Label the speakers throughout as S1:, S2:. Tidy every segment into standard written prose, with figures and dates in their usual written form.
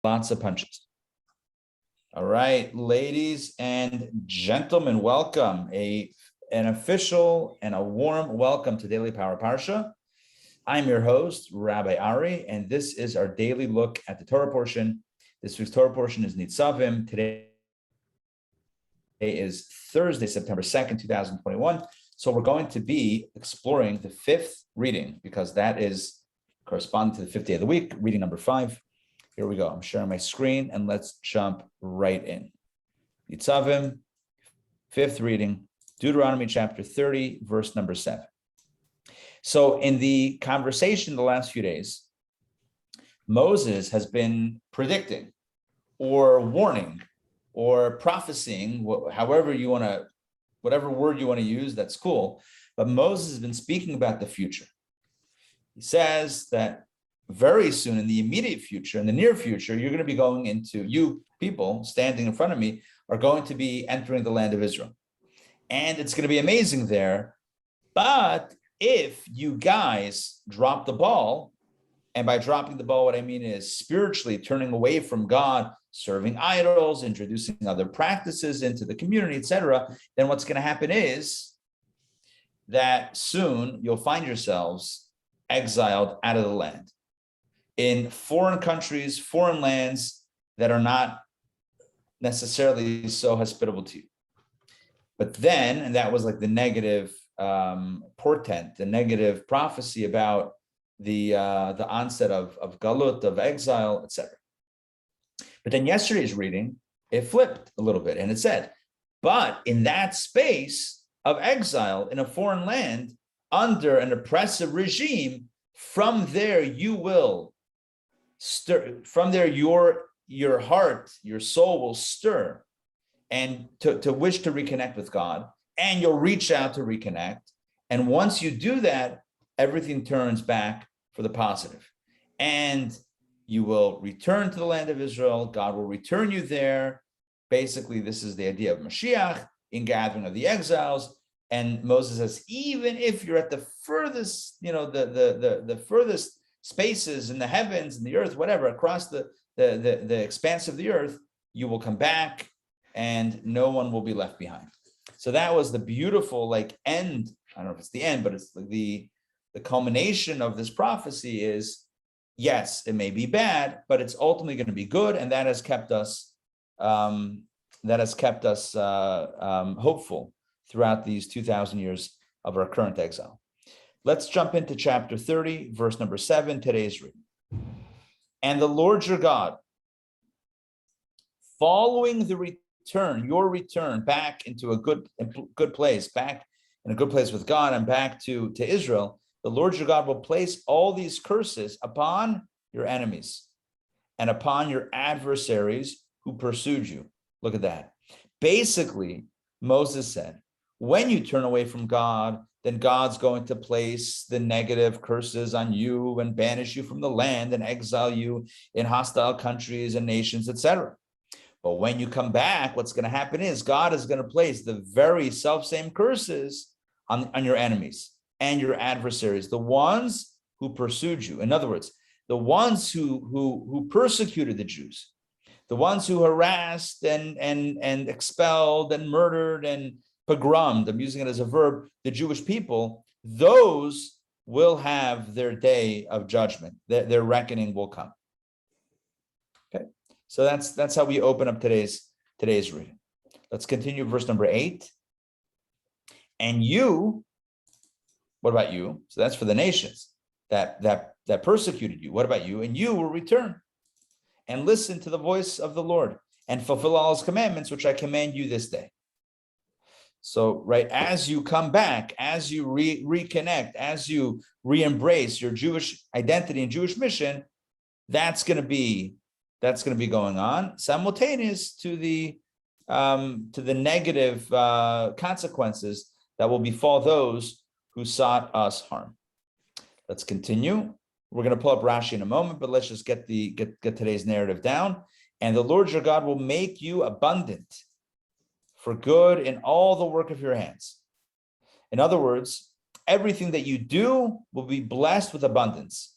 S1: Lots of punches. All right, ladies and gentlemen, welcome. An official and a warm welcome to Daily Power Parsha. I'm your host, Rabbi Ari, and this is our daily look at the Torah portion. This week's Torah portion is Nitzavim. Today is Thursday, September 2nd, 2021. So we're going to be exploring the fifth reading because that is corresponding to the fifth day of the week, reading number 5. Here we go. I'm sharing my screen and let's jump right in. Nitzavim, fifth reading, Deuteronomy chapter 30, verse number 7. So in the conversation the last few days, Moses has been predicting or warning or prophesying, however you want to, whatever word you want to use, that's cool. But Moses has been speaking about the future. He says that very soon in the immediate future, in the near future, you're going to be going into, you people standing in front of me are going to be entering the land of Israel. And it's going to be amazing there. But if you guys drop the ball, and by dropping the ball, what I mean is spiritually turning away from God, serving idols, introducing other practices into the community, etc., then what's going to happen is that soon you'll find yourselves exiled out of the land in foreign countries, foreign lands that are not necessarily so hospitable to you. But then, and that was like the negative portent, the negative prophecy about the onset of galut, of exile, etc. But then yesterday's reading, it flipped a little bit and it said, but in that space of exile in a foreign land, under an oppressive regime, from there you will stir, from there your heart, your soul will stir and to wish to reconnect with God, and you'll reach out to reconnect. And once you do that, everything turns back for the positive. And you will return to the land of Israel. God will return you there. Basically, this is the idea of Mashiach, in gathering of the exiles. And Moses says, even if you're at the furthest, the furthest spaces in the heavens and the earth, whatever, across the expanse of the earth, you will come back and no one will be left behind. So that was the beautiful end. I don't know if it's the end, but it's the culmination of this prophecy is, yes, it may be bad, but it's ultimately going to be good. And that has kept us hopeful throughout these 2,000 years of our current exile. Let's jump into chapter 30, verse number 7, today's reading. And the Lord your God, following your return back into a good place, back in a good place with God and back to Israel, the Lord your God will place all these curses upon your enemies and upon your adversaries who pursued you. Look at that. Basically, Moses said, when you turn away from God, then God's going to place the negative curses on you and banish you from the land and exile you in hostile countries and nations, etc. But when you come back, what's going to happen is God is going to place the very self-same curses on your enemies and your adversaries, the ones who pursued you. In other words, the ones who persecuted the Jews, the ones who harassed and expelled and murdered and pogromed, I'm using it as a verb, the Jewish people, those will have their day of judgment. Their reckoning will come. Okay, so that's how we open up today's reading. Let's continue verse number 8. And you, what about you? So that's for the nations that persecuted you. What about you? And you will return and listen to the voice of the Lord and fulfill all his commandments, which I command you this day. So, right, as you come back, as you reconnect, as you re-embrace your Jewish identity and Jewish mission, that's going to be going on simultaneous to the negative consequences that will befall those who sought us harm. Let's continue. We're going to pull up Rashi in a moment, but let's just get today's narrative down. And the Lord your God will make you abundant for good in all the work of your hands. In other words, everything that you do will be blessed with abundance.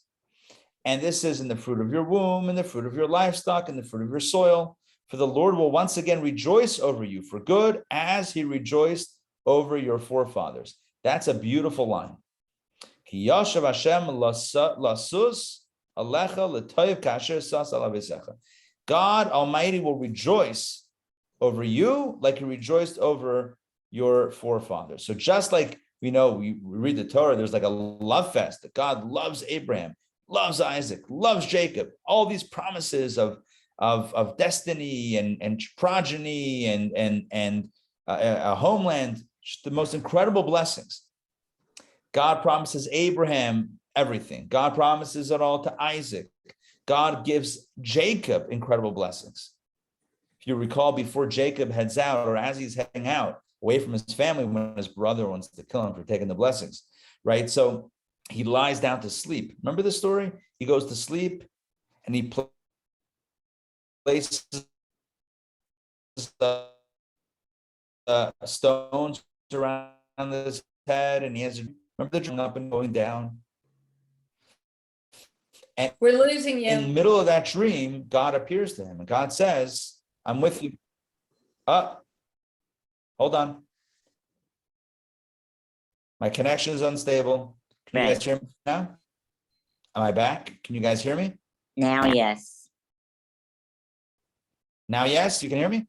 S1: And this is in the fruit of your womb, and the fruit of your livestock, and the fruit of your soil. For the Lord will once again rejoice over you for good, as he rejoiced over your forefathers. That's a beautiful line. Ki yashav Hashem lasus alecha l'toiv kasher sas ala v'secha. God Almighty will rejoice over you like he rejoiced over your forefathers. So just like we know, we read the Torah, there's like a love fest that God loves Abraham, loves Isaac, loves Jacob, all these promises of destiny and progeny and a homeland, just the most incredible blessings. God promises Abraham everything. God promises it all to Isaac. God gives Jacob incredible blessings. If you recall, before Jacob heads out, or as he's heading out away from his family when his brother wants to kill him for taking the blessings, right? So he lies down to sleep. Remember the story? He goes to sleep and he places stones around his head, and he has, remember the dream up and going down? And
S2: we're losing you.
S1: In the middle of that dream, God appears to him, and God says, I'm with you. Hold on. My connection is unstable. Can you guys hear me now? Am I back? Can you guys hear me?
S3: Now, yes.
S1: Now, yes, you can hear me?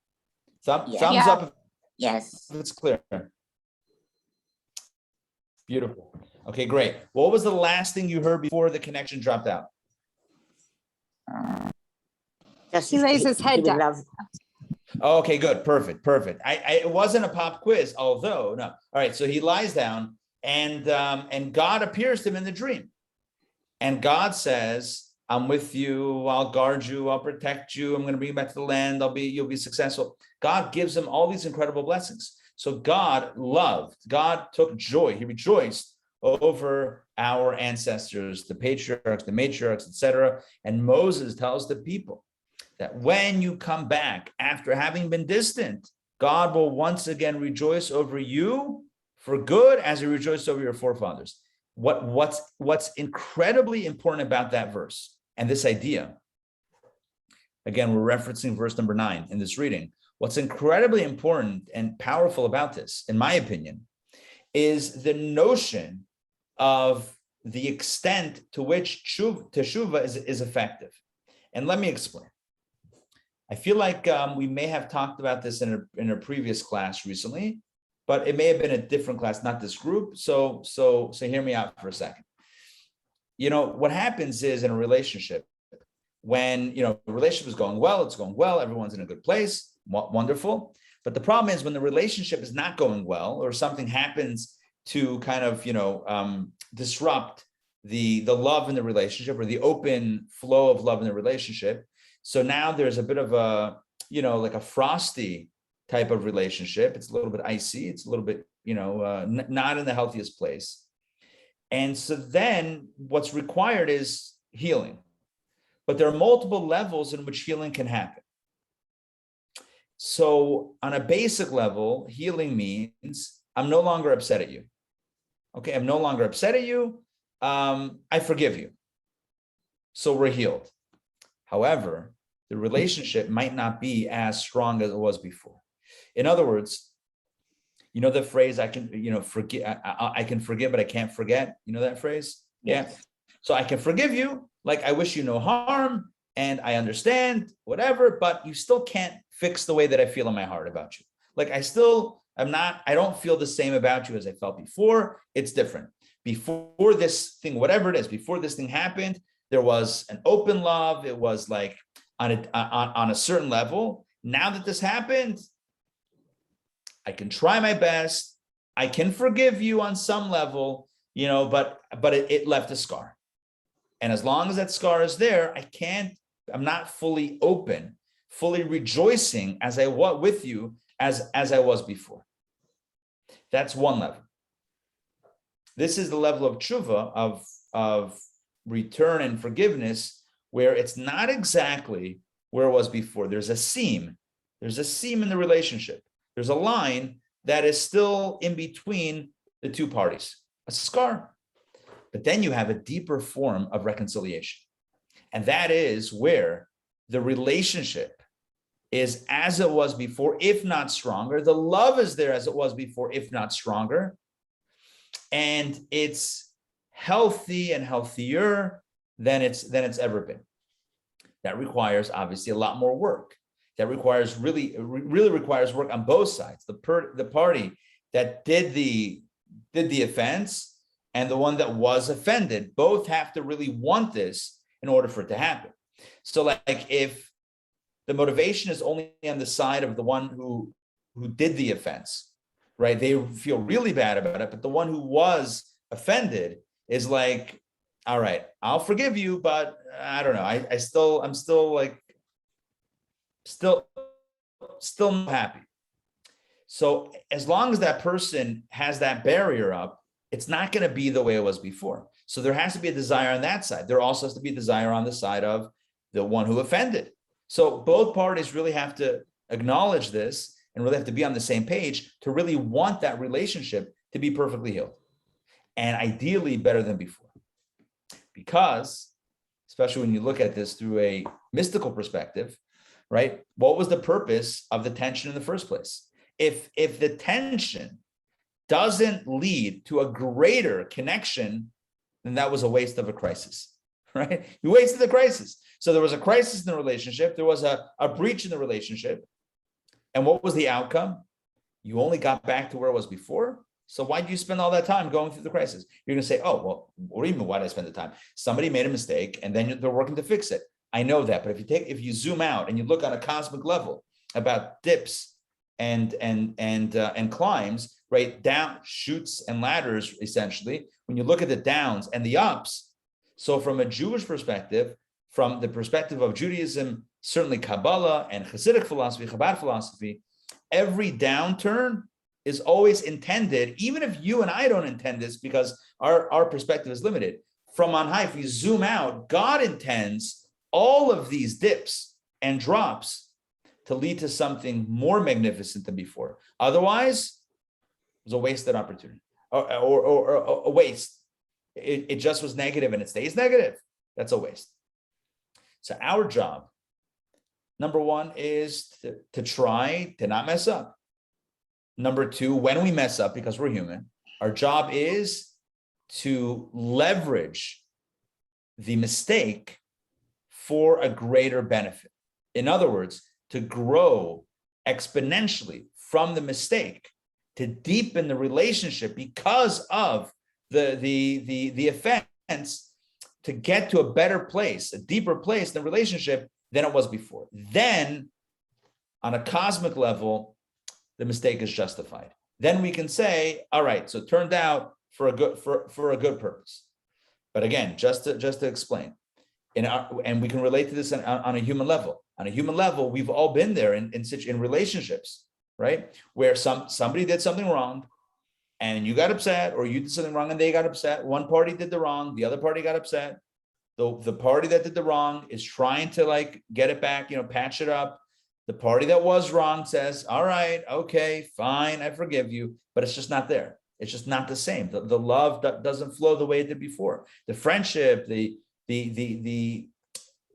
S1: Thumbs
S3: Yeah.
S1: up
S3: Yes.
S1: if it's clear. Beautiful. Okay, great. What was the last thing you heard before the connection dropped out?
S4: He lays his head down.
S1: Oh, okay, good. Perfect. It wasn't a pop quiz, although, no. All right, so he lies down and God appears to him in the dream. And God says, I'm with you, I'll guard you, I'll protect you, I'm going to bring you back to the land, you'll be successful. God gives him all these incredible blessings. So God took joy, he rejoiced over our ancestors, the patriarchs, the matriarchs, etc. And Moses tells the people that when you come back after having been distant, God will once again rejoice over you for good as he rejoiced over your forefathers. What's incredibly important about that verse and this idea, again, we're referencing verse number 9 in this reading. What's incredibly important and powerful about this, in my opinion, is the notion of the extent to which teshuvah is effective. And let me explain. I feel like we may have talked about this in a previous class recently, but it may have been a different class, not this group. So hear me out for a second. You know, what happens is in a relationship, when, the relationship is going well, it's going well, everyone's in a good place, wonderful. But the problem is when the relationship is not going well, or something happens to kind of, disrupt the love in the relationship, or the open flow of love in the relationship. So now there's a bit of a, like a frosty type of relationship. It's a little bit icy. It's a little bit, not in the healthiest place. And so then what's required is healing. But there are multiple levels in which healing can happen. So on a basic level, healing means I'm no longer upset at you. Okay, I'm no longer upset at you. I forgive you. So we're healed. However, the relationship might not be as strong as it was before. In other words, the phrase, I can, forgive, I can forgive, but I can't forget. You know that phrase?
S3: Yes.
S1: Yeah. So I can forgive you, like I wish you no harm, and I understand, whatever, but you still can't fix the way that I feel in my heart about you. Like I don't feel the same about you as I felt before. It's different. Before this thing, whatever it is, before this thing happened, there was an open love. It was like on a certain level. Now that this happened, I can try my best. I can forgive you on some level, but it left a scar. And as long as that scar is there, I'm not fully open, fully rejoicing as I was with you as I was before. That's one level. This is the level of tshuva, of return and forgiveness, where it's not exactly where it was before. There's a seam. There's a seam in the relationship. There's a line that is still in between the two parties, a scar. But then you have a deeper form of reconciliation. And that is where the relationship is as it was before, if not stronger. The love is there as it was before, if not stronger. And it's healthy and healthier than it's ever been. That requires obviously a lot more work. That requires really requires work on both sides. The party that did the offense and the one that was offended both have to really want this in order for it to happen. So like if the motivation is only on the side of the one who did the offense, right? They feel really bad about it, but the one who was offended is like, all right, I'll forgive you, but I don't know. I'm still not happy. So as long as that person has that barrier up, it's not going to be the way it was before. So there has to be a desire on that side. There also has to be a desire on the side of the one who offended. So both parties really have to acknowledge this and really have to be on the same page to really want that relationship to be perfectly healed. And ideally better than before. Because, especially when you look at this through a mystical perspective, right? What was the purpose of the tension in the first place? If the tension doesn't lead to a greater connection, then that was a waste of a crisis, right? You wasted the crisis. So there was a crisis in the relationship. There was a breach in the relationship. And what was the outcome? You only got back to where it was before. So why do you spend all that time going through the crisis? You're going to say, oh, well, what do you mean, why did I spend the time? Somebody made a mistake and then they're working to fix it. I know that, but if you zoom out and you look on a cosmic level about dips and climbs, right, down, chutes and ladders, essentially, when you look at the downs and the ups, so from a Jewish perspective, from the perspective of Judaism, certainly Kabbalah and Hasidic philosophy, Chabad philosophy, every downturn is always intended, even if you and I don't intend this because our perspective is limited. From on high, if you zoom out, God intends all of these dips and drops to lead to something more magnificent than before. Otherwise, it was a wasted opportunity or a waste. It just was negative and it stays negative. That's a waste. So our job, number one, is to try to not mess up. Number two, when we mess up, because we're human, our job is to leverage the mistake for a greater benefit. In other words, to grow exponentially from the mistake, to deepen the relationship because of the offense, to get to a better place, a deeper place in the relationship than it was before. Then, on a cosmic level, the mistake is justified. Then we can say, all right, so it turned out for a good purpose. But again, just to explain, and we can relate to this on a human level. On a human level, we've all been there in relationships, right? Where somebody did something wrong, and you got upset, or you did something wrong and they got upset. One party did the wrong, the other party got upset. The party that did the wrong is trying to get it back, patch it up. The party that was wrong says, all right, okay, fine, I forgive you, but it's just not there. It's just not the same. The love doesn't flow the way it did before. The friendship, the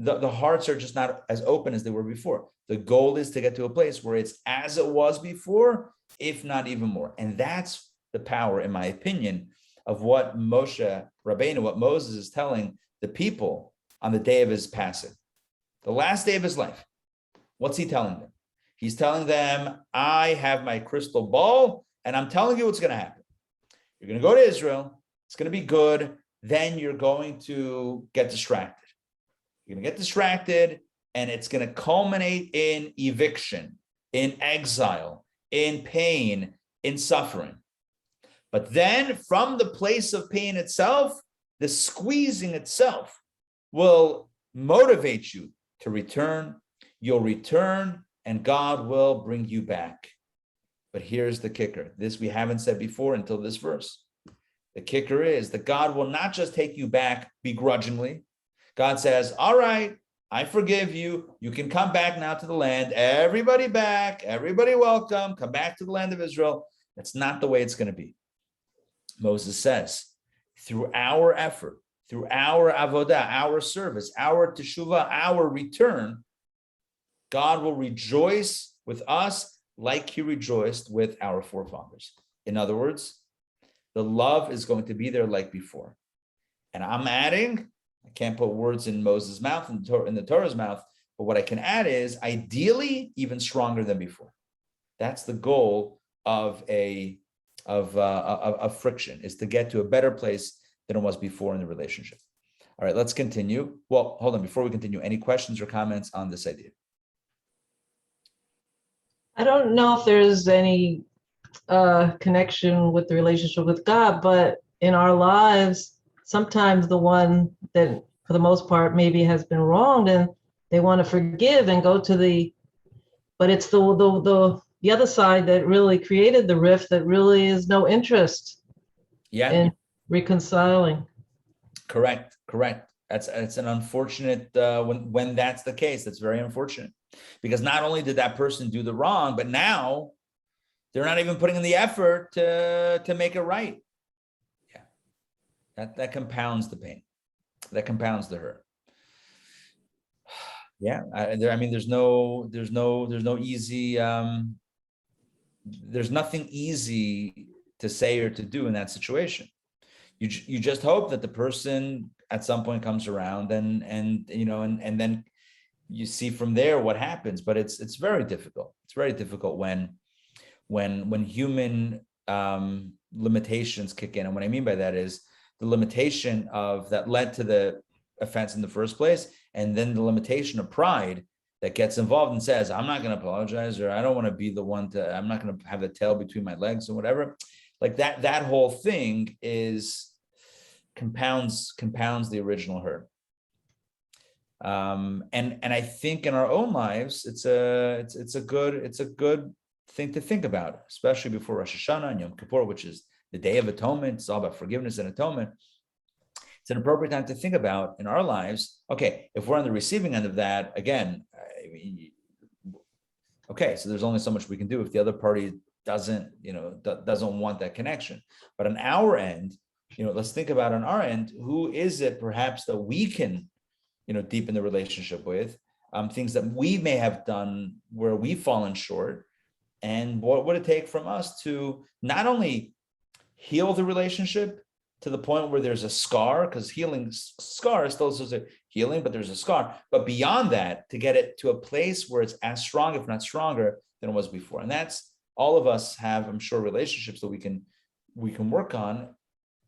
S1: hearts are just not as open as they were before. The goal is to get to a place where it's as it was before, if not even more. And that's the power, in my opinion, of what Moshe Rabbeinu, what Moses is telling the people on the day of his passing, the last day of his life. What's he telling them? He's telling them, I have my crystal ball, and I'm telling you what's going to happen. You're going to go to Israel. It's going to be good. Then you're going to get distracted. You're going to get distracted, and it's going to culminate in eviction, in exile, in pain, in suffering. But then from the place of pain itself, the squeezing itself will motivate you to return. You'll return and God will bring you back. But here's the kicker. This we haven't said before until this verse. The kicker is that God will not just take you back begrudgingly. God says, all right, I forgive you. You can come back now to the land. Everybody back. Everybody welcome. Come back to the land of Israel. That's not the way it's going to be. Moses says, through our effort, through our avodah, our service, our teshuvah, our return, God will rejoice with us like he rejoiced with our forefathers. In other words, the love is going to be there like before. And I'm adding, I can't put words in Moses' mouth, in the Torah's mouth, but what I can add is ideally even stronger than before. That's the goal of friction, is to get to a better place than it was before in the relationship. All right, let's continue. Well, hold on. Before we continue, any questions or comments on this idea?
S2: I don't know if there's any connection with the relationship with God, but in our lives, sometimes the one that, for the most part, maybe has been wronged, and they want to forgive and go to but it's the other side that really created the rift that really is no interest in reconciling.
S1: Correct. It's an unfortunate, when that's the case, that's very unfortunate, because not only did that person do the wrong, but now they're not even putting in the effort to make it right. Yeah, that compounds the pain, that compounds the hurt. Yeah, I mean, there's no easy, there's nothing easy to say or to do in that situation. You just hope that the person at some point comes around and then you see from there what happens. But it's very difficult. It's very difficult when human limitations kick in. And what I mean by that is the limitation of that led to the offense in the first place, and then the limitation of pride that gets involved and says, I'm not going to apologize, or I don't want to be the one I'm not going to have the tail between my legs or whatever. Like that whole thing compounds the original hurt. And I think in our own lives, it's a good thing to think about, especially before Rosh Hashanah and Yom Kippur, which is the Day of Atonement. It's all about forgiveness and atonement. It's an appropriate time to think about in our lives. Okay, if we're on the receiving end of that, again, okay, so there's only so much we can do if the other party doesn't want that connection. But on our end, let's think about on our end, who is it perhaps that we can, deepen the relationship with, things that we may have done where we've fallen short, and what would it take from us to not only heal the relationship to the point where there's a scar, because scar is still associated with healing, but there's a scar, but beyond that, to get it to a place where it's as strong, if not stronger, than it was before. And that's, all of us have, I'm sure, relationships that we can work on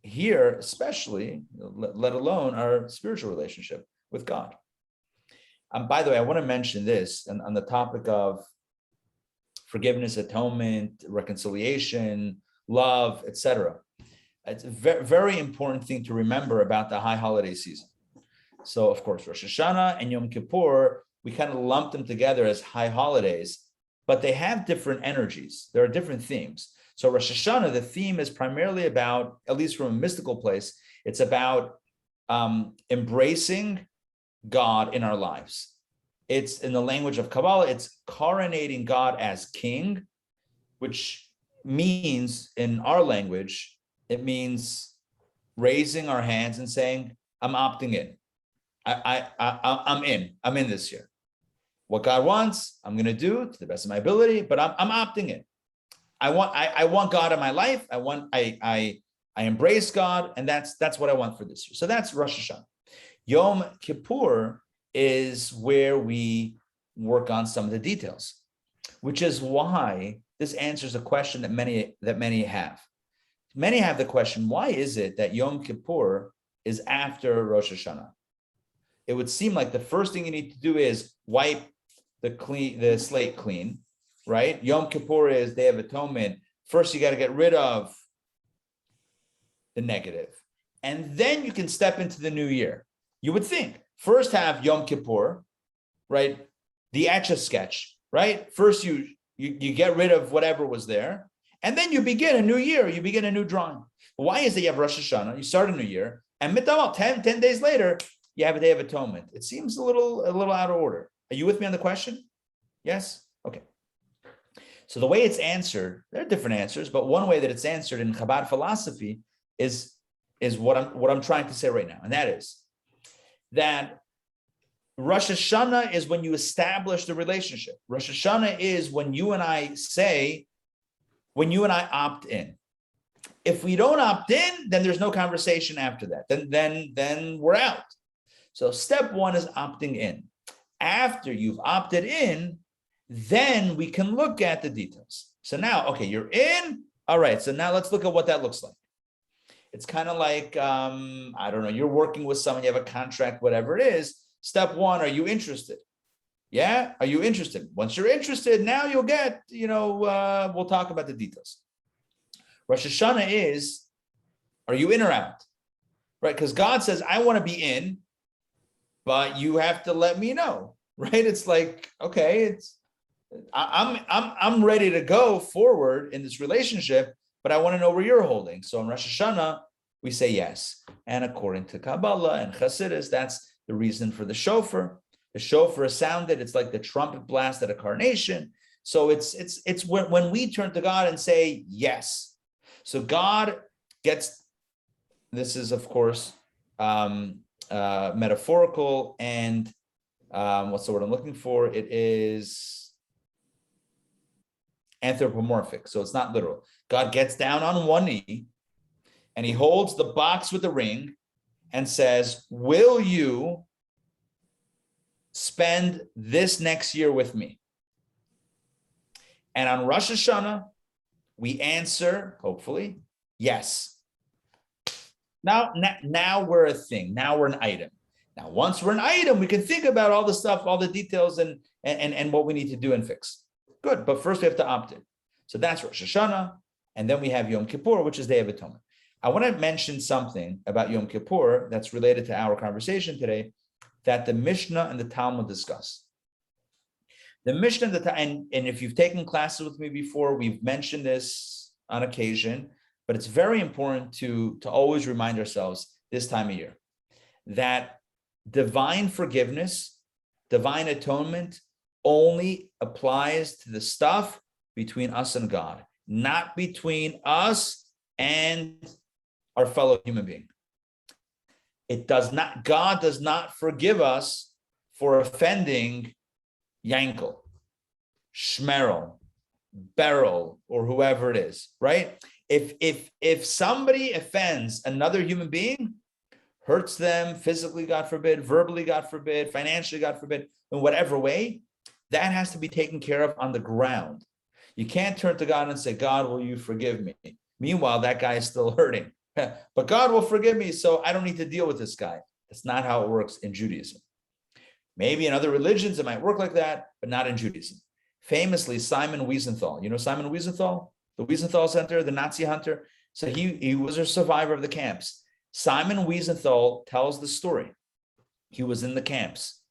S1: here, especially, let alone our spiritual relationship with God. By the way, I want to mention this on the topic of forgiveness, atonement, reconciliation, love, etc. It's a very, very important thing to remember about the high holiday season. So, of course, Rosh Hashanah and Yom Kippur, we kind of lump them together as high holidays, but they have different energies. There are different themes. So Rosh Hashanah, the theme is primarily about, at least from a mystical place, it's about embracing God in our lives. It's, in the language of Kabbalah, it's coronating God as king, which means, in our language, it means raising our hands and saying, I'm opting in. I'm in this year. What God wants, I'm going to do to the best of my ability, but I'm opting in. I want God in my life. I embrace God, and that's what I want for this year. So that's Rosh Hashanah. Yom Kippur is where we work on some of the details, which is why this answers a question that many have. Many have the question, why is it that Yom Kippur is after Rosh Hashanah? It would seem like the first thing you need to do is wipe the slate clean, right? Yom Kippur is Day of Atonement. First, you got to get rid of the negative. And then you can step into the new year. You would think, first have Yom Kippur, right? The Etch-a-Sketch, right? First, you get rid of whatever was there. And then you begin a new year. You begin a new drawing. Why is it you have Rosh Hashanah? You start a new year. And 10 days later, you have a Day of Atonement. It seems a little out of order. Are you with me on the question? Yes? Okay. So the way it's answered, there are different answers, but one way that it's answered in Chabad philosophy is is what I'm trying to say right now. And that is that Rosh Hashanah is when you establish the relationship. Rosh Hashanah is when you and I opt in. If we don't opt in, then there's no conversation after that. Then we're out. So step one is opting in. After you've opted in, then we can look at the details. So now, okay, you're in. All right, so now let's look at what that looks like. It's kind of like, I don't know, you're working with someone, you have a contract, whatever it is. Step one, are you interested? Yeah, are you interested? Once you're interested, now you'll get, we'll talk about the details. Rosh Hashanah is, are you in or out? Right, because God says, I want to be in, but you have to let me know, right? It's like, okay, I'm ready to go forward in this relationship, but I want to know where you're holding. So in Rosh Hashanah, we say yes. And according to Kabbalah and Chassidus, that's the reason for the Chauffeur. The Chauffeur is sounded. It's like the trumpet blast at a coronation. So it's when we turn to God and say yes. So God gets, this is of course metaphorical and what's the word I'm looking for? It is anthropomorphic. So it's not literal. God gets down on one knee and he holds the box with the ring and says, will you spend this next year with me? And on Rosh Hashanah, we answer, hopefully, yes. Now we're a thing. Now we're an item. Now, once we're an item, we can think about all the stuff, all the details and what we need to do and fix. Good, but first we have to opt in. So that's Rosh Hashanah, and then we have Yom Kippur, which is Day of Atonement. I want to mention something about Yom Kippur that's related to our conversation today that the Mishnah and the Talmud discuss. The Mishnah and if you've taken classes with me before, we've mentioned this on occasion, but it's very important to always remind ourselves this time of year that divine forgiveness, divine atonement only applies to the stuff between us and God, not between us and our fellow human being. God does not forgive us for offending Yankel, Shmerel, Beryl, or whoever it is, right? If somebody offends another human being, hurts them physically, God forbid, verbally, God forbid, financially, God forbid, in whatever way, that has to be taken care of on the ground. You can't turn to God and say, God, will you forgive me? Meanwhile, that guy is still hurting. But God will forgive me, so I don't need to deal with this guy. That's not how it works in Judaism. Maybe in other religions it might work like that, but not in Judaism. Famously, Simon Wiesenthal. You know Simon Wiesenthal? The Wiesenthal Center, the Nazi hunter. So he was a survivor of the camps. Simon Wiesenthal tells the story. He was in the camps.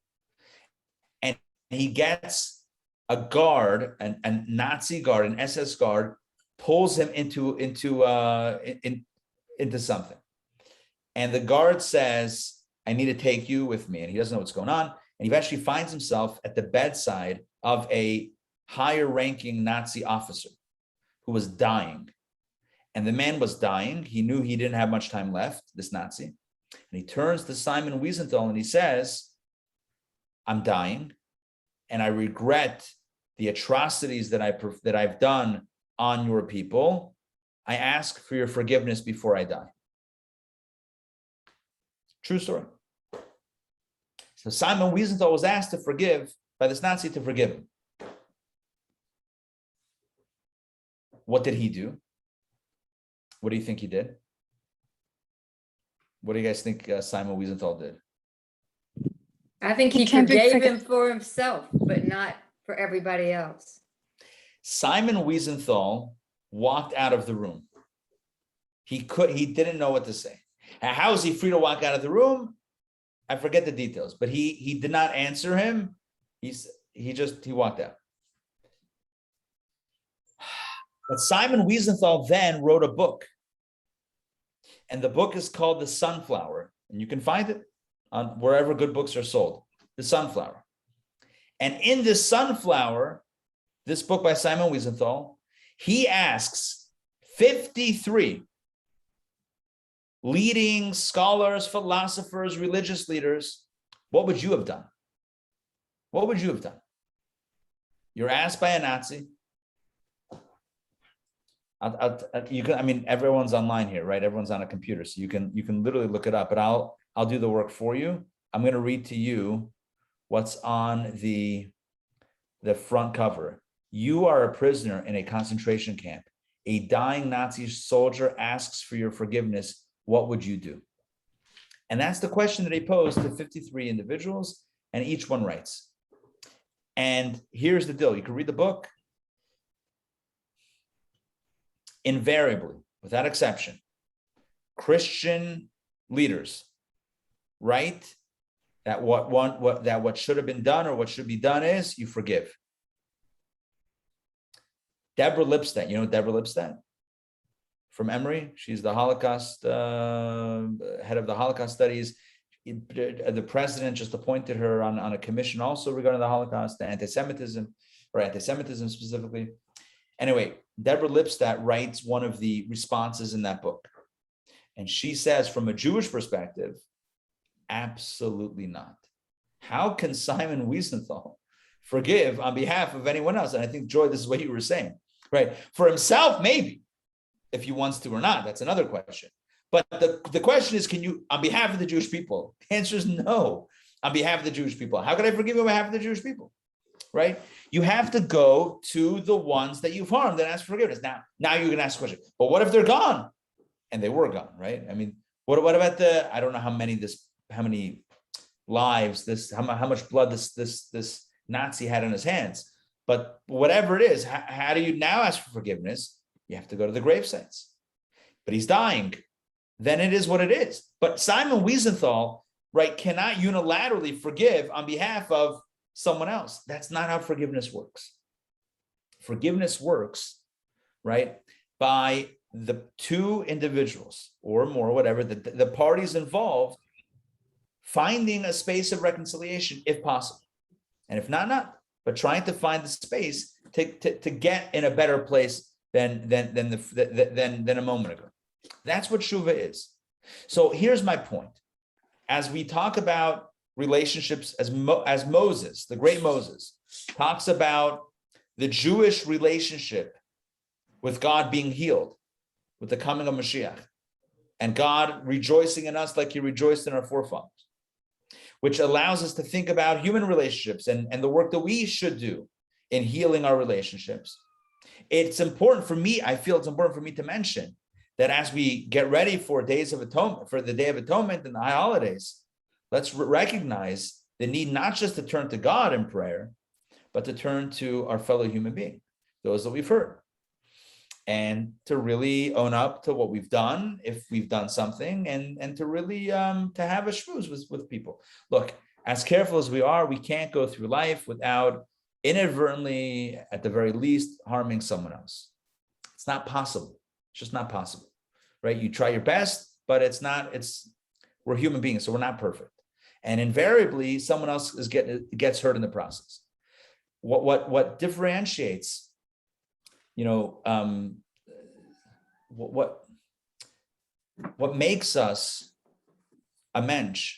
S1: And he gets a guard, a Nazi guard, an SS guard, pulls him into something. And the guard says, I need to take you with me. And he doesn't know what's going on. And he eventually finds himself at the bedside of a higher ranking Nazi officer who was dying. And the man was dying. He knew he didn't have much time left, this Nazi. And he turns to Simon Wiesenthal and he says, I'm dying. And I regret the atrocities that I've done on your people. I ask for your forgiveness before I die. True story. So Simon Wiesenthal was asked to forgive by this Nazi to forgive him. What did he do? What do you think he did? What do you guys think Simon Wiesenthal did?
S4: I think he forgave him for himself, but not for everybody else.
S1: Simon Wiesenthal walked out of the room. He didn't know what to say. How is he free to walk out of the room? I forget the details, but he did not answer him. He walked out. But Simon Wiesenthal then wrote a book. And the book is called The Sunflower. And you can find it on wherever good books are sold. The Sunflower. And in this Sunflower, this book by Simon Wiesenthal, he asks 53 leading scholars, philosophers, religious leaders, what would you have done? What would you have done? You're asked by a Nazi. You can. I mean, everyone's online here, right? Everyone's on a computer, so you can literally look it up. But I'll do the work for you. I'm going to read to you what's on the front cover. You are a prisoner in a concentration camp. A dying Nazi soldier asks for your forgiveness. What would you do? And that's the question that he posed to 53 individuals, and each one writes. And here's the deal. You can read the book. Invariably, without exception, Christian leaders write that what should have been done or what should be done is you forgive. Deborah Lipstadt, you know Deborah Lipstadt from Emory? She's the Holocaust head of the Holocaust studies. The president just appointed her on a commission also regarding the Holocaust, the anti-Semitism specifically. Anyway, Deborah Lipstadt writes one of the responses in that book. And she says, from a Jewish perspective, absolutely not. How can Simon Wiesenthal forgive on behalf of anyone else? And I think, Joy, this is what you were saying, right? For himself, maybe, if he wants to or not, that's another question. But the question is, can you, on behalf of the Jewish people? The answer is no, on behalf of the Jewish people. How can I forgive you on behalf of the Jewish people, right? You have to go to the ones that you've harmed and ask for forgiveness. Now you can ask a question, but what if they're gone? And they were gone, right? I mean, what about I don't know how many lives, how much blood this Nazi had in his hands, but whatever it is, how do you now ask for forgiveness? You have to go to the grave sites, but he's dying. Then it is what it is. But Simon Wiesenthal, right, cannot unilaterally forgive on behalf of someone else. That's not how forgiveness works. Forgiveness works, right, by the two individuals or more, whatever, the parties involved, finding a space of reconciliation if possible. And if not, but trying to find the space to get in a better place than a moment ago. That's what Shuvah is. So here's my point. As we talk about relationships, as Moses, the great Moses, talks about the Jewish relationship with God being healed, with the coming of Mashiach, and God rejoicing in us like he rejoiced in our forefathers, which allows us to think about human relationships and the work that we should do in healing our relationships. It's important for me, I feel it's important for me to mention that as we get ready for Days of Atonement, for the Day of Atonement and the high holidays, let's recognize the need not just to turn to God in prayer, but to turn to our fellow human being, those that we've hurt, and to really own up to what we've done, if we've done something, and to really to have a shmooze with people. Look, as careful as we are, we can't go through life without inadvertently, at the very least, harming someone else. It's not possible. It's just not possible, right? You try your best, but we're human beings, so we're not perfect. And invariably, someone else gets hurt in the process. What differentiates, what makes us a mensch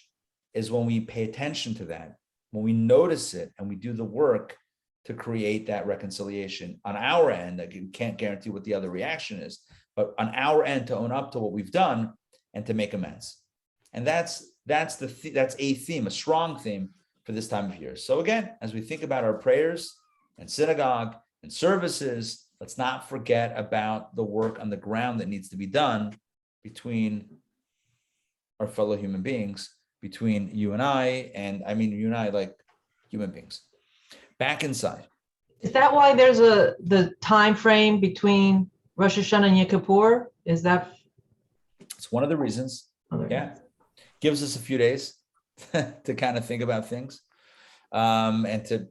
S1: is when we pay attention to that, when we notice it, and we do the work to create that reconciliation on our end. Like, you can't guarantee what the other reaction is, but on our end, to own up to what we've done and to make amends. And that's a theme, a strong theme for this time of year. So again, as we think about our prayers and synagogue and services, let's not forget about the work on the ground that needs to be done between our fellow human beings, between you and I mean you and I like human beings. Back inside.
S2: Is that why there's the time frame between Rosh Hashanah and Yom Kippur? Is that?
S1: It's one of the reasons. Yeah. Gives us a few days to kind of think about things and to,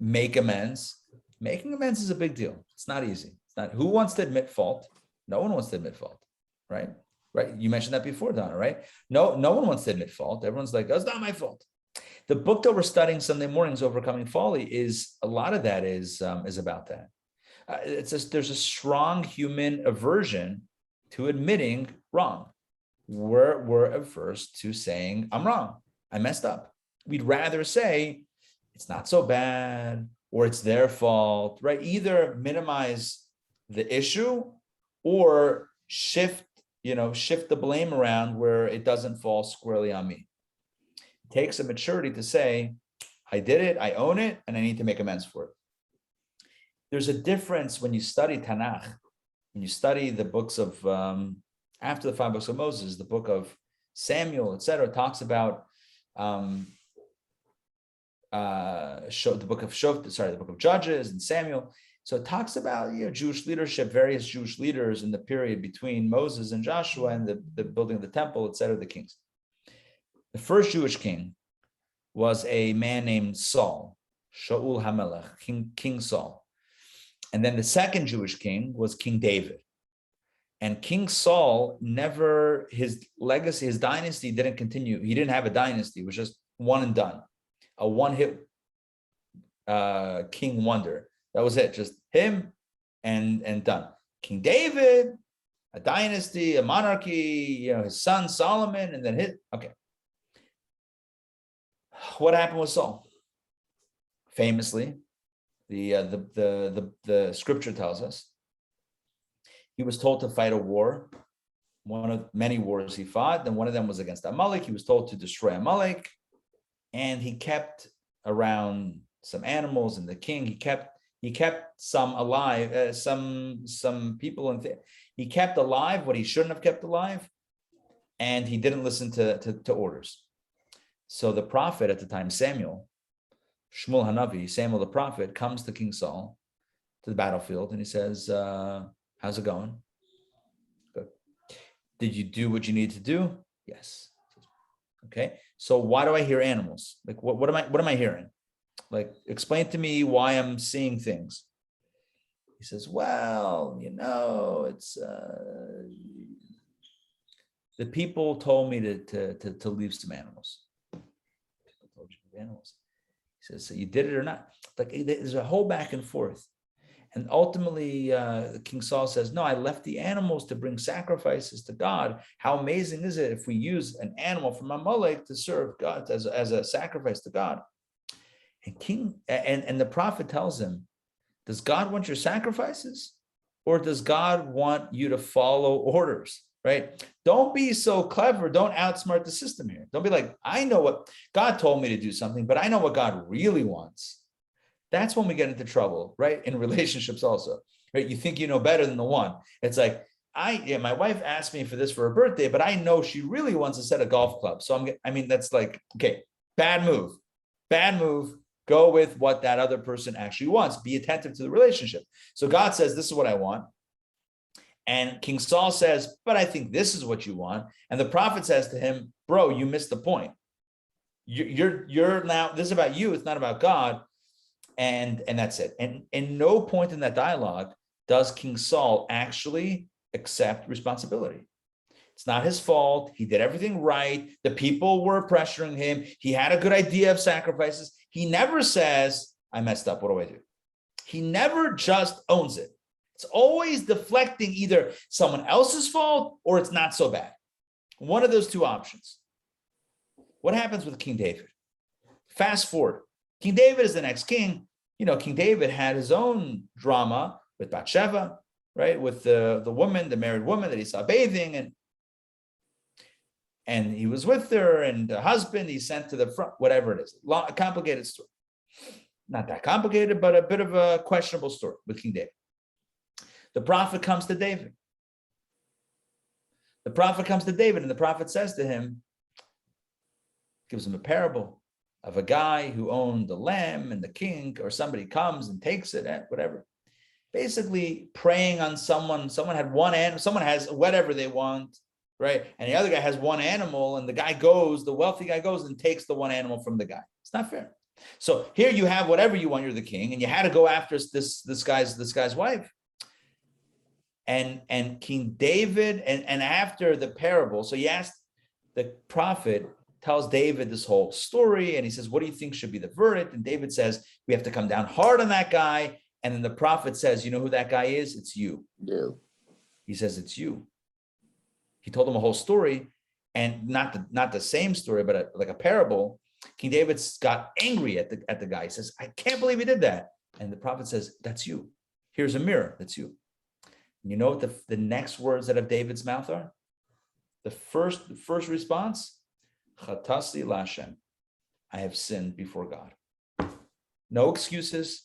S1: make amends. Making amends is a big deal. It's not easy. It's not. Who wants to admit fault? No one wants to admit fault, right? Right. You mentioned that before, Donna, right? No one wants to admit fault. Everyone's like, oh, it's not my fault. The book that we're studying Sunday mornings, Overcoming Folly, is a lot of that is about that. There's a strong human aversion to admitting wrong. we're averse to saying, I'm wrong, I messed up. We'd rather say, it's not so bad, or it's their fault, right? Either minimize the issue or shift the blame around where it doesn't fall squarely on me. It takes a maturity to say, I did it, I own it, and I need to make amends for it. There's a difference when you study Tanakh, when you study the books of, after the 5 books of Moses, the book of Samuel, etc., talks about the book of Judges and Samuel. So it talks about Jewish leadership, various Jewish leaders in the period between Moses and Joshua and the building of the temple, etc., the kings. The first Jewish king was a man named Saul, Shaul HaMelech, King Saul. And then the second Jewish king was King David. And King Saul his legacy, his dynasty didn't continue. He didn't have a dynasty. It was just one and done. A one-hit king wonder. That was it, just him and done. King David, a dynasty, a monarchy, his son Solomon, and then okay. What happened with Saul? Famously, the scripture tells us he was told to fight a war, one of many wars he fought. Then one of them was against Amalek. He was told to destroy Amalek, and he kept around some animals and the king. He kept some alive, some people, and he kept alive what he shouldn't have kept alive, and he didn't listen to orders. So the prophet at the time, Samuel the prophet, comes to King Saul to the battlefield, and he says, how's it going? Good. Did you do what you need to do? Yes. Okay. So why do I hear animals? Like what am I hearing? Like, explain to me why I'm seeing things. He says, well, it's the people told me to leave some animals. People told you to leave animals. He says, so you did it or not? Like, there's a whole back and forth. And ultimately, King Saul says, no, I left the animals to bring sacrifices to God. How amazing is it if we use an animal from Amalek to serve God as a sacrifice to God? And the prophet tells him, does God want your sacrifices, or does God want you to follow orders, right? Don't be so clever. Don't outsmart the system here. Don't be like, I know what God told me to do something, but I know what God really wants. That's when we get into trouble, right? In relationships also, right? You think you know better than the one. It's like, my wife asked me for this for her birthday, but I know she really wants a set of golf clubs. So that's like, okay, bad move. Go with what that other person actually wants. Be attentive to the relationship. So God says, this is what I want. And King Saul says, but I think this is what you want. And the prophet says to him, bro, you missed the point. You're now, this is about you. It's not about God. And that's it. And in no point in that dialogue does King Saul actually accept responsibility. It's not his fault. He did everything right. The people were pressuring him. He had a good idea of sacrifices. He never says, I messed up. What do I do? He never just owns it. It's always deflecting either someone else's fault or it's not so bad. One of those two options. What happens with King David? Fast forward. King David is the next king. King David had his own drama with Bathsheba, right? With the woman, the married woman that he saw bathing, and he was with her, and the husband he sent to the front, whatever it is. A complicated story. Not that complicated, but a bit of a questionable story with King David. The prophet comes to David. And the prophet says to him, gives him a parable of a guy who owned the lamb, and the king or somebody comes and takes it, whatever. Basically preying on someone had one animal, someone has whatever they want, right? And the other guy has one animal, and the wealthy guy goes and takes the one animal from the guy. It's not fair. So here you have whatever you want, you're the king, and you had to go after this guy's wife. And King David, and after the parable, so he asked, the prophet tells David this whole story, and he says, what do you think should be the verdict? And David says, we have to come down hard on that guy. And then the prophet says, you know who that guy is? It's you.
S3: You.
S1: He says, it's you. He told him a whole story. and not the same story, but like a parable. King David got angry at the guy. He says, I can't believe he did that. And the prophet says, that's you. Here's a mirror. That's you. And you know what the next words out of David's mouth are? The first response, Chatasi Lashem. I have sinned before God. No excuses,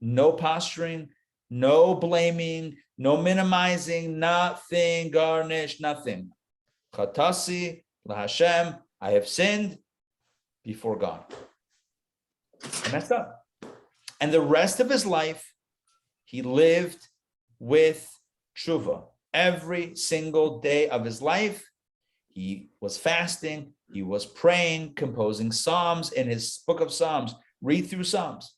S1: no posturing, no blaming, no minimizing, nothing, garnish, nothing. Chatasi LaHashem, I have sinned before God. I messed up. And the rest of his life, he lived with tshuva. Every single day of his life, he was fasting, he was praying, composing psalms in his book of Psalms. Read through Psalms.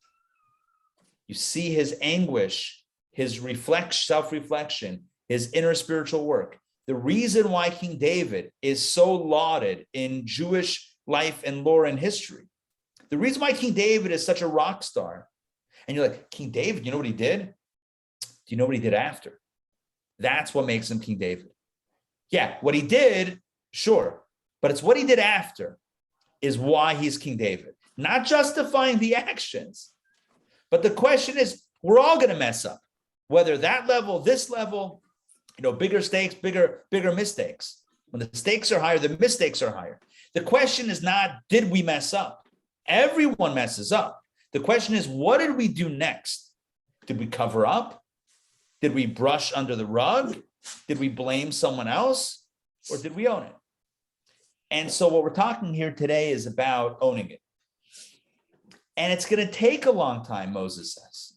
S1: You see his anguish, his self-reflection, his inner spiritual work. The reason why King David is so lauded in Jewish life and lore and history, the reason why King David is such a rock star, and you're like, King David, you know what he did? Do you know what he did after? That's what makes him King David. Yeah, what he did, sure, but it's what he did after is why he's King David. Not justifying the actions, but the question is, we're all going to mess up, whether that level, this level, bigger stakes, bigger mistakes. When the stakes are higher, the mistakes are higher. The question is not, did we mess up? Everyone messes up. The question is, what did we do next? Did we cover up? Did we brush under the rug? Did we blame someone else? Or did we own it? And so what we're talking here today is about owning it. And it's going to take a long time, Moses says.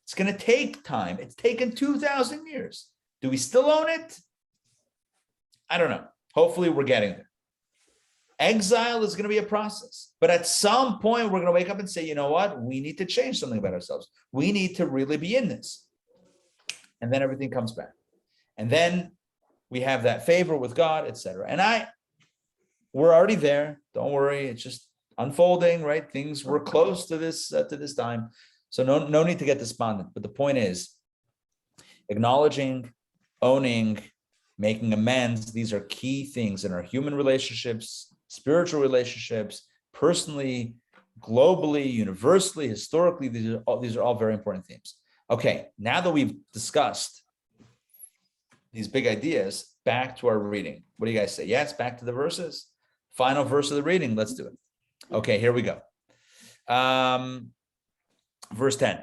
S1: It's going to take time. It's taken 2,000 years. Do we still own it? I don't know. Hopefully we're getting there. Exile is going to be a process. But at some point, we're going to wake up and say, you know what? We need to change something about ourselves. We need to really be in this. And then everything comes back. And then we have that favor with God, etc. And we're already there. Don't worry. It's just unfolding, right? Things were close to this time. So no need to get despondent. But the point is, acknowledging, owning, making amends. These are key things in our human relationships, spiritual relationships, personally, globally, universally, historically. These are all very important themes. Okay, now that we've discussed these big ideas, back to our reading. What do you guys say? Yes, back to the verses. Final verse of the reading. Let's do it. Okay, here we go. Verse 10.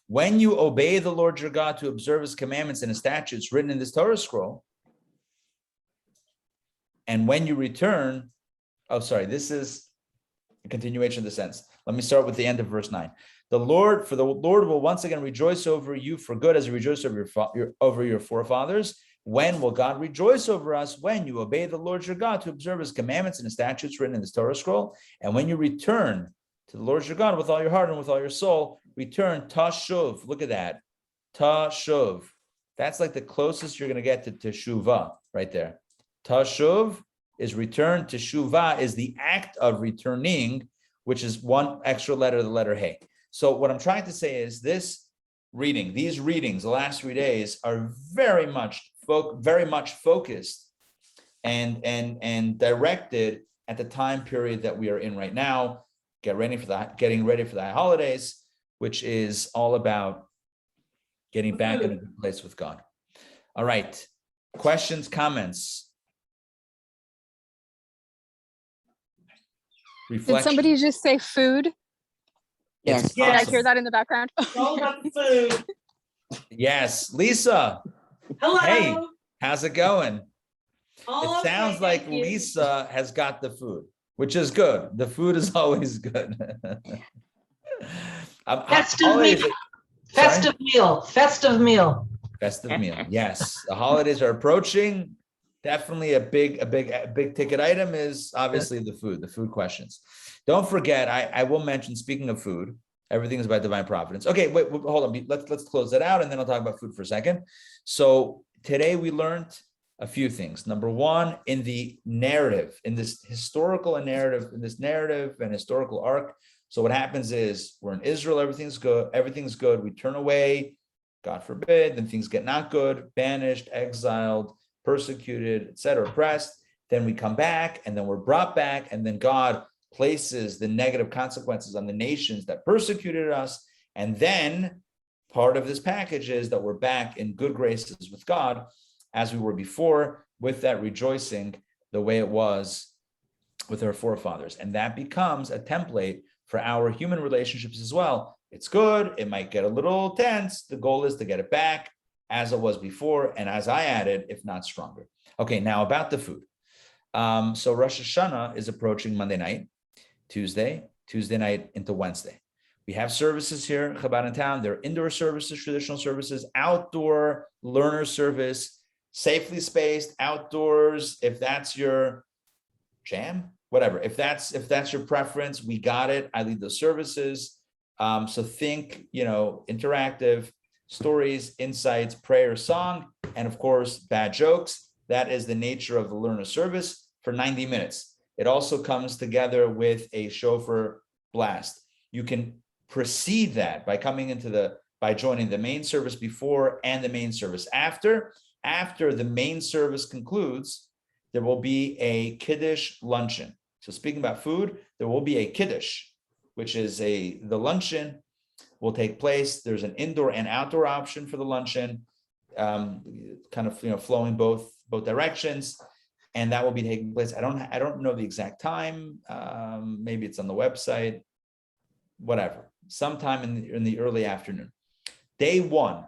S1: When you obey the Lord your God to observe his commandments and his statutes written in this Torah scroll, and when you return, this is a continuation of the sentence. Let me start with the end of verse 9. The Lord will once again rejoice over you for good as he rejoiced over your forefathers. When will God rejoice over us? When you obey the Lord your God to observe his commandments and his statutes written in this Torah scroll, and when you return to the Lord your God with all your heart and with all your soul, return tashuv. Look at that. Tashuv. That's like the closest you're going to get to teshuvah right there. Tashuv is return. Teshuvah is the act of returning, which is one extra letter, the letter Hey. So what I'm trying to say is these readings, the last 3 days are very much focused and directed at the time period that we are in right now, getting ready for the holidays, which is all about getting back in a good place with God. All right. Questions, comments? Reflection.
S5: Did somebody just say food?
S3: Yes.
S5: Did I hear that in the background?
S6: All about the food.
S1: Yes, Lisa.
S6: Hello.
S1: Hey, how's it going?
S6: All
S1: It sounds
S6: okay,
S1: like
S6: thank you.
S1: Lisa has got the food, which is good. The food is always good.
S2: Festive meal. Festive meal.
S1: Festive meal. Yes, the holidays are approaching. Definitely a big ticket item is obviously the food questions. Don't forget, I will mention, speaking of food, everything is about divine providence. Okay, wait, hold on. Let's close that out and then I'll talk about food for a second. So today we learned a few things. Number one, in the narrative, in this narrative and historical arc. So what happens is we're in Israel, everything's good. We turn away, God forbid, then things get not good, banished, exiled, persecuted, etc., oppressed. then we come back, and then we're brought back, and then God places the negative consequences on the nations that persecuted us. And then part of this package is that we're back in good graces with God as we were before, with that rejoicing the way it was with our forefathers. And that becomes a template for our human relationships as well. It's good. It might get a little tense. The goal is to get it back as it was before, and as I added, if not stronger. Okay, now about the food. So Rosh Hashanah is approaching Monday night, Tuesday night into Wednesday. We have services here, Chabad in town. They're indoor services, traditional services, outdoor learner service, safely spaced, outdoors. If that's your jam, whatever. If that's your preference, we got it. I lead those services. So think, interactive stories, insights, prayer, song, and of course, bad jokes. That is the nature of the learner service for 90 minutes. It also comes together with a chauffeur blast. You can precede that by by joining the main service before and the main service after. After the main service concludes, there will be a Kiddush luncheon. So speaking about food, there will be a Kiddush, which is the luncheon will take place. There's an indoor and outdoor option for the luncheon, kind of flowing both directions, and that will be taking place. I don't know the exact time. Maybe it's on the website. Whatever, sometime in the early afternoon. Day one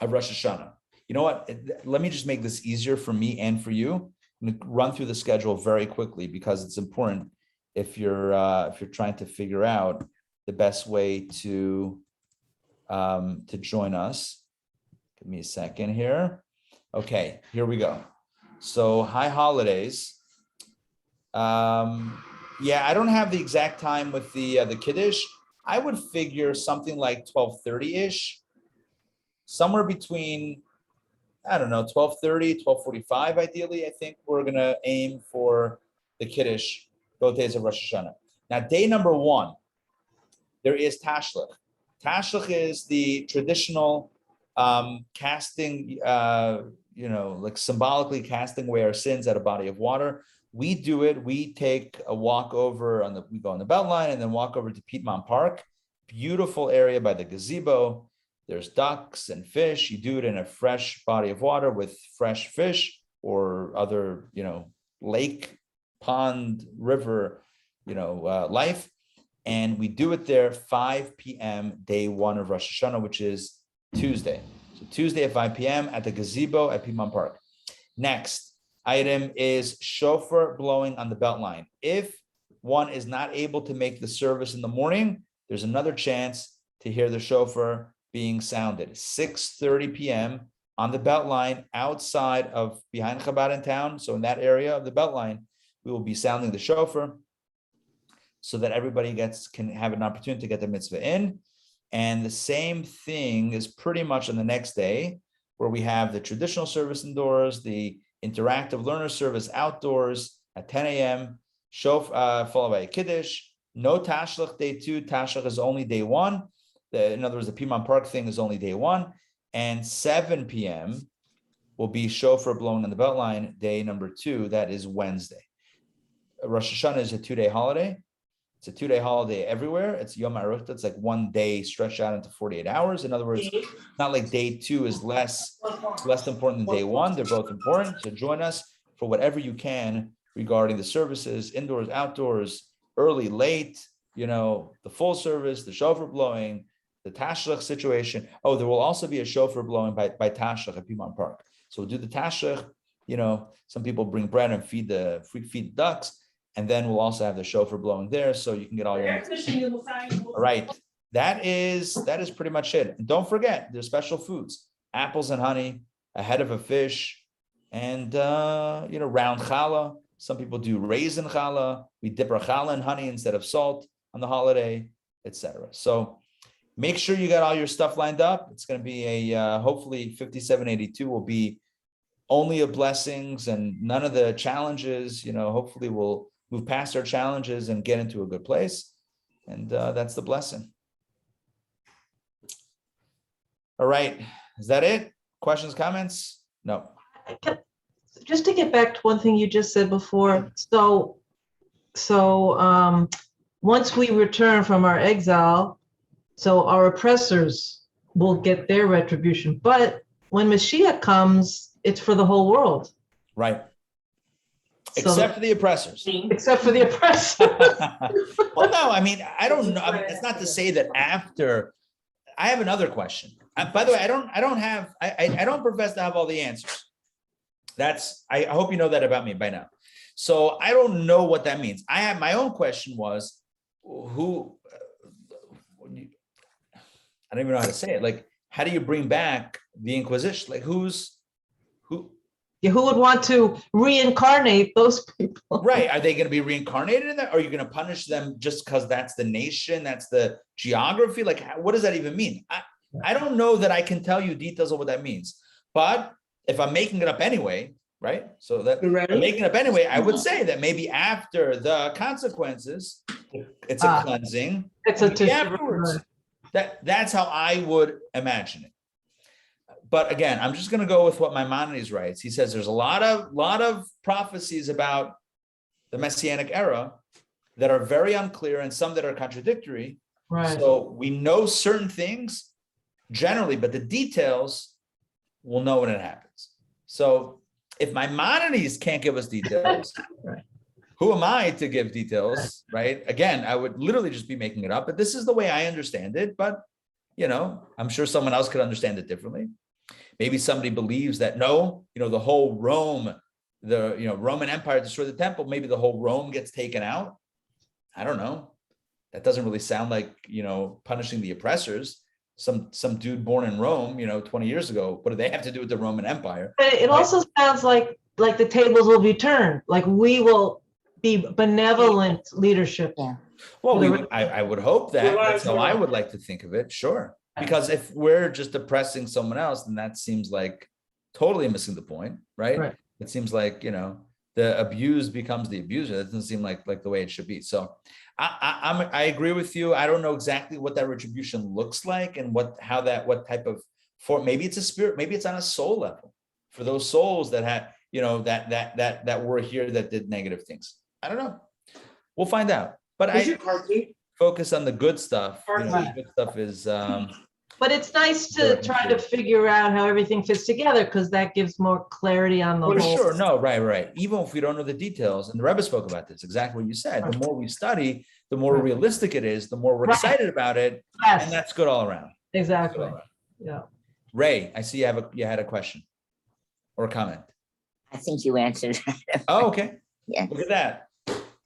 S1: of Rosh Hashanah. You know what? Let me just make this easier for me and for you. I'm going to run through the schedule very quickly because it's important if you're trying to figure out the best way to join us. Give me a second here. Okay, here we go. So high holidays. Yeah, I don't have the exact time with the Kiddush. I would figure something like 12:30-ish, somewhere between, I don't know, 12:30, 12:45, ideally. I think we're going to aim for the Kiddush both days of Rosh Hashanah. Now, day number one, there is Tashlich. Tashlich is the traditional casting, like symbolically casting away our sins at a body of water. We do it. We take a walk over we go on the Beltline and then walk over to Piedmont Park. Beautiful area by the gazebo. There's ducks and fish. You do it in a fresh body of water with fresh fish or other, lake, pond, river, life. And we do it there 5 p.m. day one of Rosh Hashanah, which is Tuesday. So Tuesday at 5 p.m. at the gazebo at Piedmont Park. Next item is chauffeur blowing on the Beltline. If one is not able to make the service in the morning, there's another chance to hear the chauffeur being sounded. 6:30 p.m. on the Beltline outside of behind Chabad in town. So in that area of the Beltline, we will be sounding the chauffeur so that everybody can have an opportunity to get the mitzvah in. And the same thing is pretty much on the next day, where we have the traditional service indoors, the interactive learner service outdoors at 10 a.m., followed by a Kiddush. No Tashlich day two. Tashlich is only day one. In other words, the Piedmont Park thing is only day one. And 7 p.m. will be chauffeur blowing on the Beltline, day number two. That is Wednesday. Rosh Hashanah is a 2-day holiday. It's a 2-day holiday everywhere. It's Yom Aruch. It's like one day stretched out into 48 hours. In other words, it's not like day two is less important than day one. They're both important. So join us for whatever you can regarding the services, indoors, outdoors, early, late, the full service, the chauffeur blowing, the Tashlich situation. Oh, there will also be a chauffeur blowing by Tashlich at Piedmont Park. So we'll do the Tashlich. Some people bring bread and feed the ducks. And then we'll also have the chauffeur blowing there, so you can get all your. All right, that is pretty much it. And don't forget, there's special foods: apples and honey, a head of a fish, and round challah. Some people do raisin challah. We dip our challah in honey instead of salt on the holiday, etc. So make sure you got all your stuff lined up. It's going to be a hopefully 5782 will be only of blessings and none of the challenges. Hopefully we'll move past our challenges and get into a good place. And that's the blessing. All right. Is that it? Questions, comments? No.
S2: just to get back to one thing you just said before, so once we return from our exile, so our oppressors will get their retribution. But when Mashiach comes, it's for the whole world.
S1: Right.
S2: So-
S1: Except for the oppressors.
S2: Except for the oppressors.
S1: Well, no, I mean, I don't know. I mean, it's not to say that after. I have another question. By the way, I don't profess to have all the answers. I hope you know that about me by now. So I don't know what that means. I have my own question was, who, I don't even know how to say it. Like, how do you bring back the Inquisition? Like, who?
S2: Yeah, who would want to reincarnate those people?
S1: Right. Are they going to be reincarnated in that? Or are you going to punish them just because that's the nation? That's the geography? Like, what does that even mean? I don't know that I can tell you details of what that means. But if I'm making it up anyway, right? So that I'm making it up anyway, I would say that maybe after the consequences, it's a cleansing.
S2: It's a
S1: Maybe afterwards. That's how I would imagine it. But again, I'm just going to go with what Maimonides writes. He says there's a lot of prophecies about the Messianic era that are very unclear and some that are contradictory.
S2: Right.
S1: So we know certain things generally, but the details we'll know when it happens. So if Maimonides can't give us details,
S2: Right.
S1: Who am I to give details, right? Again, I would literally just be making it up, but this is the way I understand it. But, I'm sure someone else could understand it differently. Maybe somebody believes that no, the whole Rome, Roman Empire destroyed the temple. Maybe the whole Rome gets taken out. I don't know. That doesn't really sound like, punishing the oppressors. Some dude born in Rome, 20 years ago. What do they have to do with the Roman Empire?
S2: But it also sounds like the tables will be turned. Like we will be benevolent leadership.
S3: Yeah.
S1: Well, I would hope that. That's how I would like to think of it. Sure. Because if we're just oppressing someone else, then that seems like totally missing the point, right?
S2: Right.
S1: It seems like, the abused becomes the abuser. That doesn't seem like the way it should be. So I agree with you. I don't know exactly what that retribution looks like and what type of form. Maybe it's a spirit, maybe it's on a soul level for those souls that had, that were here that did negative things. I don't know. We'll find out. But I focus on the good stuff. The good stuff is
S2: But it's nice to try to figure out how everything fits together because that gives more clarity on the whole.
S1: Sure, no, right. Even if we don't know the details, and the Rebbe spoke about this, exactly what you said. The more we study, the more realistic it is, the more we're excited about it,
S2: Yes.
S1: and that's good all around.
S2: Exactly. Yeah.
S1: Ray, I see you had a question or a comment.
S3: I think you answered.
S1: Oh, okay.
S3: Yes.
S1: Look at that.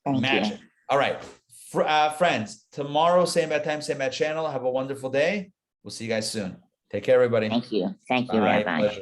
S3: Thank
S1: Magic.
S3: you.
S1: All right. Friends, tomorrow, same bad time, same bad channel. Have a wonderful day. We'll see you guys soon. Take care, everybody.
S3: Thank you. Thank you,
S1: Bye.
S3: Rabbi.
S1: Pleasure.